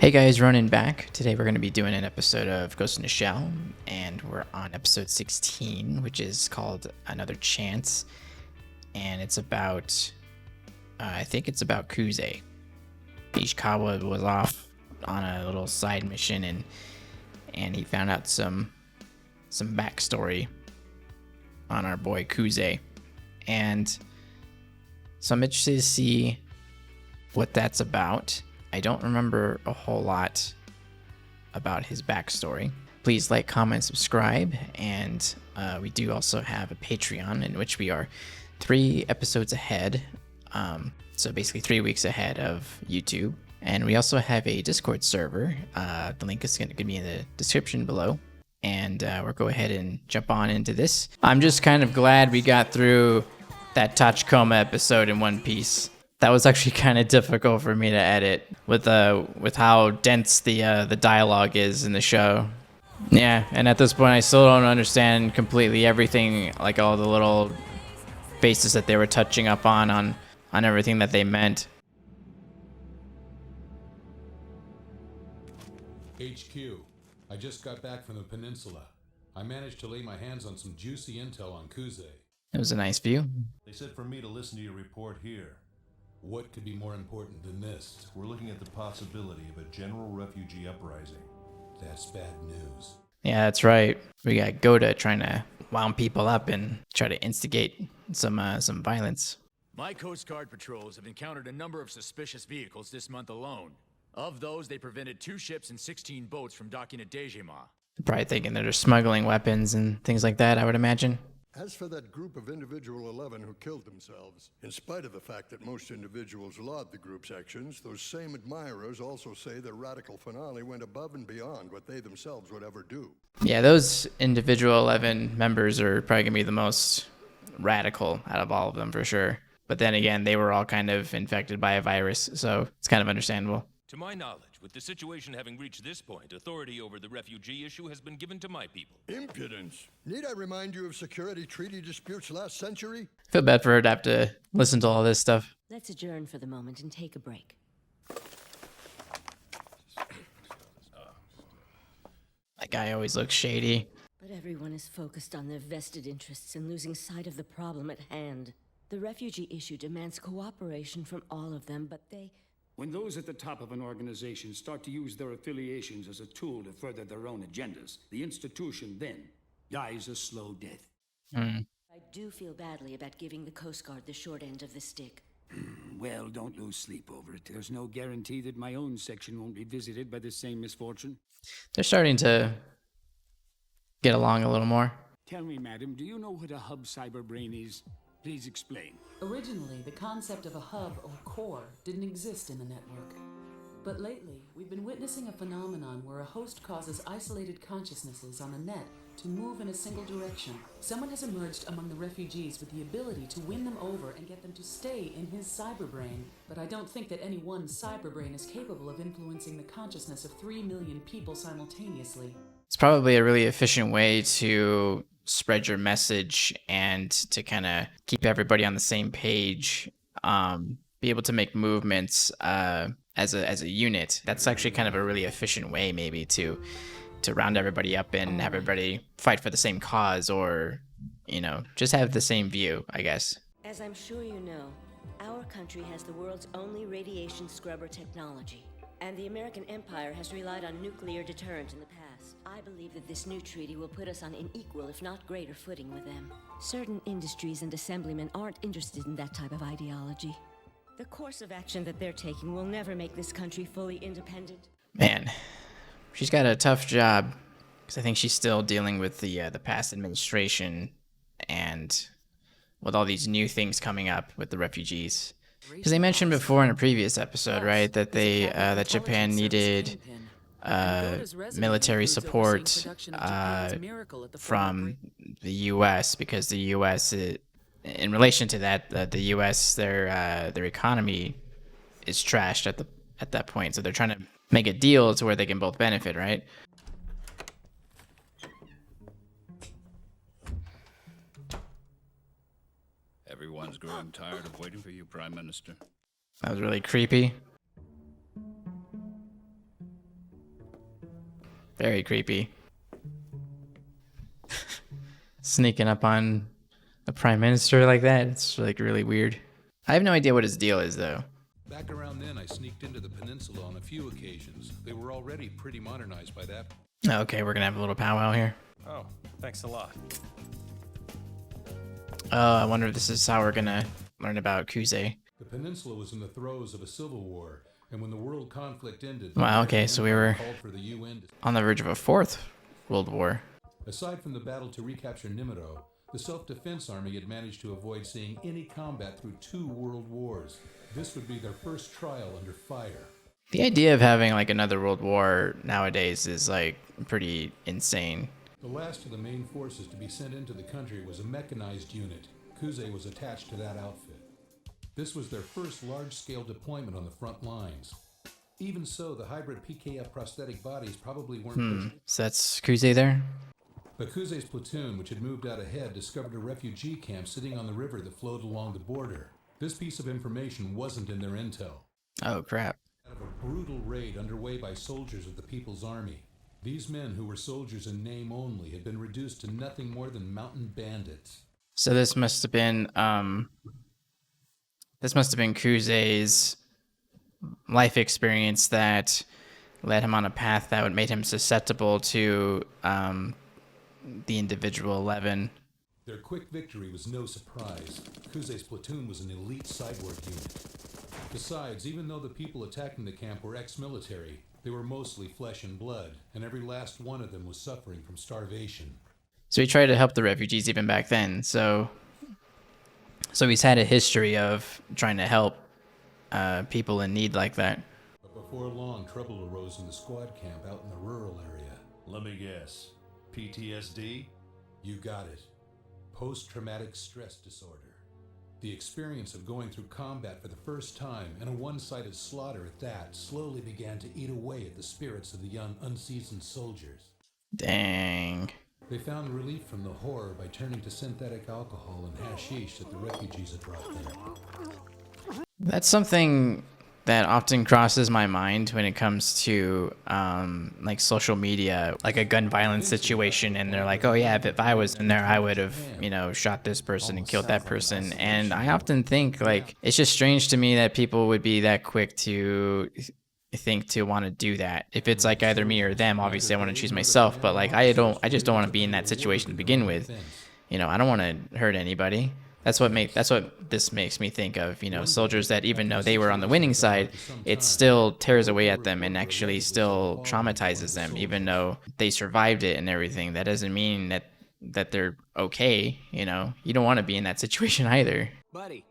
Hey guys, Ronan back. Today we're going to be doing an episode of Ghost in the Shell, and we're on episode 16, which is called Another Chance, and it's about, I think it's about Kuze. Ishikawa was off on a little side mission, and he found out some backstory on our boy Kuze, and so I'm interested to see what that's about. I don't remember a whole lot about his backstory. Please like, comment, subscribe, and we do also have a Patreon in which we are 3 episodes ahead, so basically 3 weeks ahead of YouTube. And we also have a Discord server. The link is going to be in the description below, and we'll go ahead and jump on into this. I'm just kind of glad we got through that Tachikoma episode in one piece. That was actually kind of difficult for me to edit with how dense the dialogue is in the show. Yeah, and at this point I still don't understand completely everything, like all the little bases that they were touching up on everything that they meant. HQ, I just got back from the peninsula. I managed to lay my hands on some juicy intel on Kuze. It was a nice view. They said for me to listen to your report here. What could be more important than this? We're looking at the possibility of a general refugee uprising. That's bad news. Yeah, that's right. We got Goda trying to wound people up and try to instigate some violence. My Coast Guard patrols have encountered a number of suspicious vehicles this month alone. Of those, they prevented 2 ships and 16 boats from docking at Dejima. Probably thinking that they're smuggling weapons and things like that, I would imagine. As for that group of Individual 11 who killed themselves, in spite of the fact that most individuals laud the group's actions, those same admirers also say the radical finale went above and beyond what they themselves would ever do. Yeah, those Individual 11 members are probably going to be the most radical out of all of them for sure. But then again, they were all kind of infected by a virus, so it's kind of understandable. To my knowledge, with the situation having reached this point, authority over the refugee issue has been given to my people. Impudence! Need I remind you of security treaty disputes last century? I feel bad for her to have to listen to all this stuff. Let's adjourn for the moment and take a break. That guy always looks shady. But everyone is focused on their vested interests and losing sight of the problem at hand. The refugee issue demands cooperation from all of them, but When those at the top of an organization start to use their affiliations as a tool to further their own agendas, the institution then dies a slow death. I do feel badly about giving the Coast Guard the short end of the stick. Well, don't lose sleep over it. There's no guarantee that my own section won't be visited by the same misfortune. They're starting to get along a little more. Tell me, madam, do you know what a hub cyberbrain is? Please explain. Originally, the concept of a hub or core didn't exist in the network. But lately, we've been witnessing a phenomenon where a host causes isolated consciousnesses on the net to move in a single direction. Someone has emerged among the refugees with the ability to win them over and get them to stay in his cyberbrain. But I don't think that any one cyberbrain is capable of influencing the consciousness of 3 million people simultaneously. It's probably a really efficient way to spread your message and to kind of keep everybody on the same page, be able to make movements as a unit. That's actually kind of a really efficient way maybe to round everybody up and have everybody fight for the same cause, or just have the same view, I guess. As I'm sure you know, our country has the world's only radiation scrubber technology, and the American Empire has relied on nuclear deterrent in the past. I believe that this new treaty will put us on an equal, if not greater, footing with them. Certain industries and assemblymen aren't interested in that type of ideology. The course of action that they're taking will never make this country fully independent. Man, she's got a tough job, because I think she's still dealing with the past administration and with all these new things coming up with the refugees. Because they mentioned before in a previous episode, right, that that Japan needed military support from the U.S. because the U.S. in relation to that, the U.S. their economy is trashed at that point, so they're trying to make a deal to where they can both benefit, right? Everyone's growing tired of waiting for you, Prime Minister. That was really creepy. Very creepy. Sneaking up on a prime minister like that, it's like really weird. I have no idea what his deal is though. Back around then, I sneaked into the peninsula on a few occasions. They were already pretty modernized by that. Okay, we're gonna have a little powwow here. Oh, thanks a lot. I wonder if this is how we're gonna learn about Kuze. The peninsula was in the throes of a civil war, and when the world conflict ended, Wow, okay, so we were called for the UN to... on the verge of a fourth world war. Aside from the battle to recapture Nimero, the Self-Defense Army had managed to avoid seeing any combat through 2 world wars. This would be their first trial under fire. The idea of having like another world war nowadays is like pretty insane. The last of the main forces to be sent into the country was a mechanized unit. Kuze was attached to that outfit. This was their first large-scale deployment on the front lines. Even so, the hybrid PKF prosthetic bodies probably weren't... So that's Kuze there? But Kuze's platoon, which had moved out ahead, discovered a refugee camp sitting on the river that flowed along the border. This piece of information wasn't in their intel. Oh, crap. Of a brutal raid underway by soldiers of the People's Army. These men, who were soldiers in name only, had been reduced to nothing more than mountain bandits. So this must have been Kuze's life experience that led him on a path that would make him susceptible to the individual 11. Their quick victory was no surprise. Kuze's platoon was an elite cyborg unit. Besides, even though the people attacking the camp were ex-military, they were mostly flesh and blood, and every last one of them was suffering from starvation. So he tried to help the refugees even back then. So he's had a history of trying to help people in need like that. But before long, trouble arose in the squad camp out in the rural area. Let me guess. PTSD? You got it. Post-traumatic stress disorder. The experience of going through combat for the first time, and a one-sided slaughter at that, slowly began to eat away at the spirits of the young, unseasoned soldiers. Dang. They found relief from the horror by turning to synthetic alcohol and hashish that the refugees had brought there. That's something that often crosses my mind when it comes to like social media, like a gun violence situation, and they're like, oh yeah, if I was in there, I would have, you know, shot this person and killed that person. And I often think like it's just strange to me that people would be that quick to think to want to do that. If it's like either me or them, obviously I want to choose myself, but like I just don't want to be in that situation to begin with. You know, I don't want to hurt anybody. That's what this makes me think of, you know, soldiers that even though they were on the winning side, it still tears away at them and actually still traumatizes them, even though they survived it and everything. That doesn't mean that they're okay, you know. You don't want to be in that situation either. Buddy,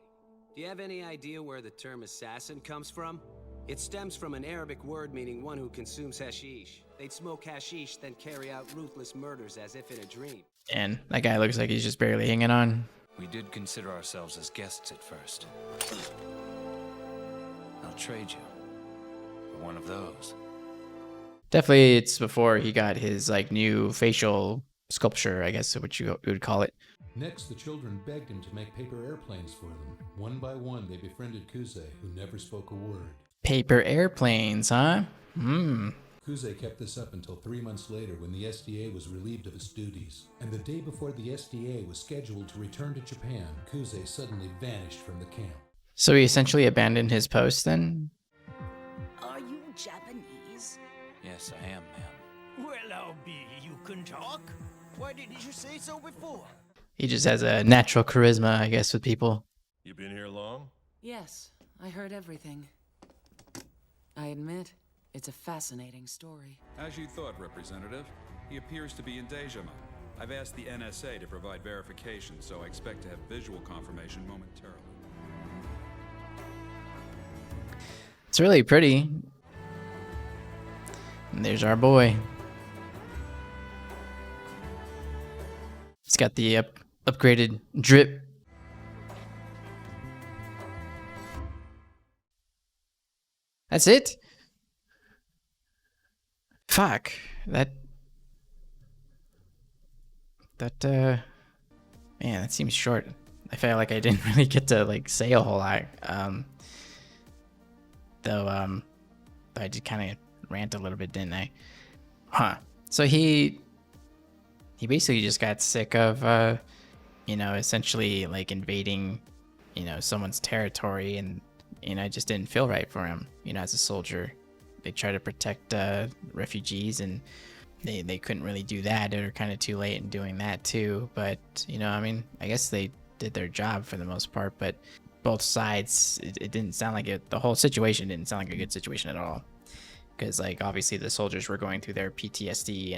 do you have any idea where the term assassin comes from? It stems from an Arabic word meaning one who consumes hashish. They'd smoke hashish, then carry out ruthless murders as if in a dream. And that guy looks like he's just barely hanging on. We did consider ourselves as guests at first. I'll trade you for one of those. Definitely, it's before he got his like new facial sculpture, I guess, what you would call it. Next, the children begged him to make paper airplanes for them. One by one, they befriended Kuze, who never spoke a word. Paper airplanes, huh? Kuze kept this up until 3 months later when the SDA was relieved of its duties. And the day before the SDA was scheduled to return to Japan, Kuze suddenly vanished from the camp. So he essentially abandoned his post then? Are you Japanese? Yes, I am, ma'am. Well, I'll be. You can talk? Why didn't you say so before? He just has a natural charisma, I guess, with people. You been here long? Yes, I heard everything. I admit, it's a fascinating story. As you thought, Representative. He appears to be in Dejima. I've asked the NSA to provide verification, so I expect to have visual confirmation momentarily. It's really pretty. And there's our boy. It's got the upgraded drip. That's it? Fuck. Man, that seems short. I feel like I didn't really get to like say a whole lot. Though I did kind of rant a little bit, didn't I? Huh. So he basically just got sick of essentially like invading someone's territory, and it just didn't feel right for him as a soldier. They try to protect refugees, and they couldn't really do that. They were kind of too late in doing that too, but I guess they did their job for the most part. But both sides, it didn't sound like it. The whole situation didn't sound like a good situation at all, because like obviously the soldiers were going through their PTSD,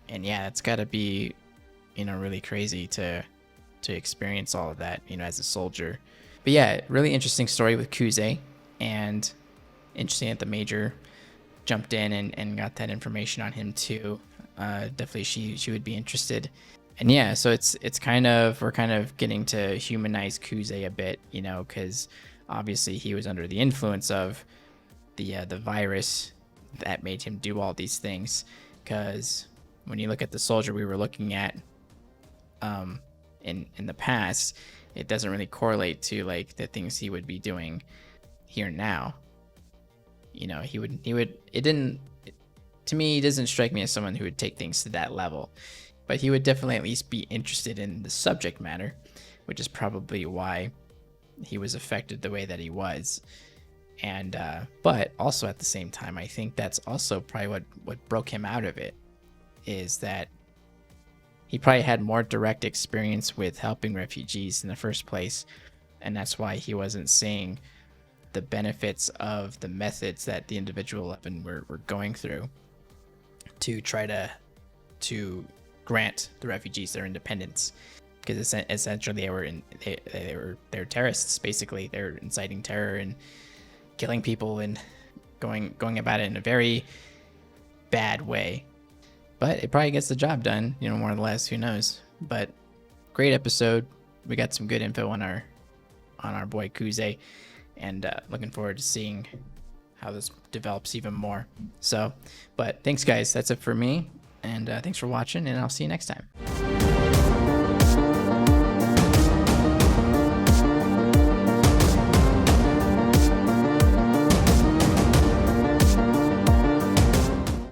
and yeah, it's got to be really crazy to experience all of that as a soldier. But yeah, really interesting story with Kuze, and interesting that the major jumped in and got that information on him too. Definitely she would be interested. And yeah, so we're kind of getting to humanize Kuze a bit, because obviously he was under the influence of the virus that made him do all these things. Because when you look at the soldier we were looking at in the past, it doesn't really correlate to like the things he would be doing here now. To me, he doesn't strike me as someone who would take things to that level, but he would definitely at least be interested in the subject matter, which is probably why he was affected the way that he was. And but also at the same time, I think that's also probably what broke him out of it, is that he probably had more direct experience with helping refugees in the first place, and that's why he wasn't seeing the benefits of the methods that the individual 11 were going through to try to grant the refugees their independence. Because essentially they were terrorists. Basically, they're inciting terror and killing people and going about it in a very bad way. But it probably gets the job done, more or less. Who knows? But great episode. We got some good info on our boy Kuze, and looking forward to seeing how this develops even more. So, but thanks guys. That's it for me, and thanks for watching, and I'll see you next time.